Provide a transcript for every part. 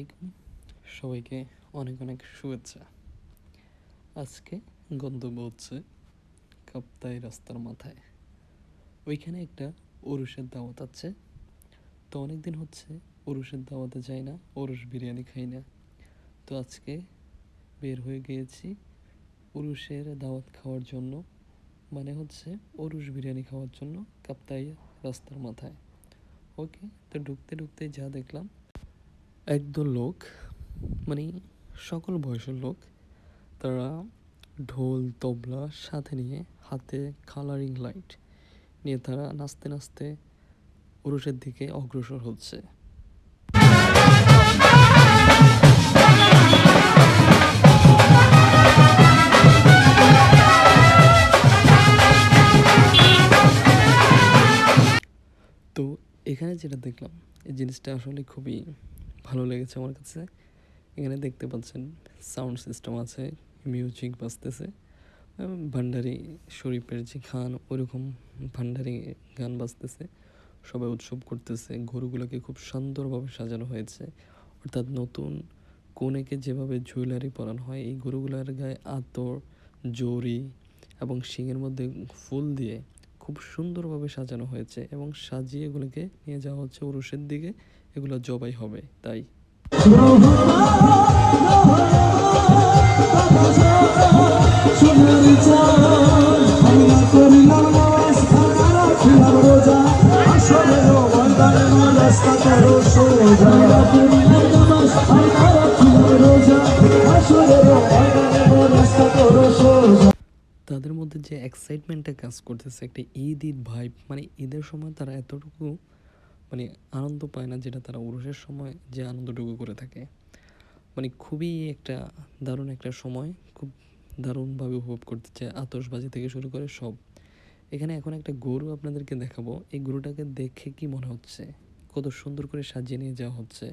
আলাইকুম, সবাইকে অনেক অনেক শুভেচ্ছা। আজকে গন্তব্য হচ্ছে কাপ্তাই রাস্তার মাথায়। ওইখানে একটা ওরসের দাওয়াত আছে। তো অনেক দিন হচ্ছে ওরসের দাওয়াতে যাই না, ওরস বিরিয়ানি খাই না। তো আজকে বের হয়ে গিয়েছি ওরসের দাওয়াত খাওয়ার জন্য, মানে হচ্ছে ওরস বিরিয়ানি খাওয়ার জন্য কাপ্তাই রাস্তার মাথায়। ওকে, তো ঢুকতে ঢুকতে যা দেখলাম, একদল লোক, মানে সকল বয়সের লোক, তারা ঢোল তবলা সাথে নিয়ে, হাতে কালারিং লাইট নিয়ে তারা নাচতে নাচতে উরুষের দিকে অগ্রসর হচ্ছে। তো এখানে যেটা দেখলাম, এই জিনিসটা আসলে খুবই ভালো লেগেছে আমার কাছে। এখানে দেখতে পাচ্ছেন সাউন্ড সিস্টেম আছে, মিউজিক বাজতেছে, ভান্ডারি শরীফের যে গান, ওরকম ভান্ডারি গান বাজতেছে, সবাই উৎসব করতেছে। গরুগুলোকে খুব সুন্দরভাবে সাজানো হয়েছে, অর্থাৎ নতুন কনেকে যেভাবে জুয়েলারি পরানো হয়, এই গরুগুলোর গায়ে আতর, জরি এবং শিংয়ের মধ্যে ফুল দিয়ে খুব সুন্দরভাবে সাজানো হয়েছে এবং সাজিয়ে এগুলোকে নিয়ে যাওয়া হচ্ছে উরুষের দিকে। এগুলো জবাই হবে তাই। তাদের মধ্যে যে এক্সাইটমেন্টটা কাজ করতেছে, একটা ঈদ ভাইব, মানে ঈদের সময় তারা এতটুকু মানে আনন্দ পায় না যেটা তারা উরুষের সময় যে আনন্দটুকু করে থাকে। মানে খুবই একটা দারুণ একটা সময়, খুব দারুণভাবে উপভোগ করতে চায়, আতশবাজি থেকে শুরু করে সব। এখানে এখন একটা গরু আপনাদেরকে দেখাবো। এই গরুটাকে দেখে কি মনে হচ্ছে, কত সুন্দর করে সাজিয়ে নিয়ে যাওয়া হচ্ছে,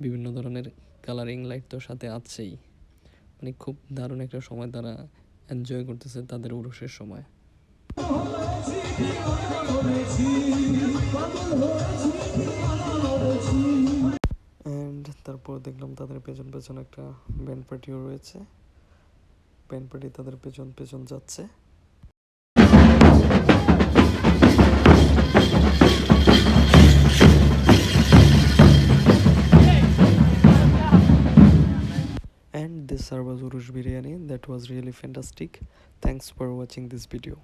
বিভিন্ন ধরনের কালারিং লাইট তো সাথে আছেই। মানে খুব দারুণ একটা সময় তারা এনজয় করতেছে তাদের উরুষের সময়। অ্যান্ড তারপর দেখলাম তাদের পেছন পেছন একটা ব্যান্ড পার্টিও রয়েছে। ব্যান্ড পার্টি তাদের পেছন পেছন যাচ্ছে। And this serve was Urush biryani. That was really fantastic. Thanks for watching this video.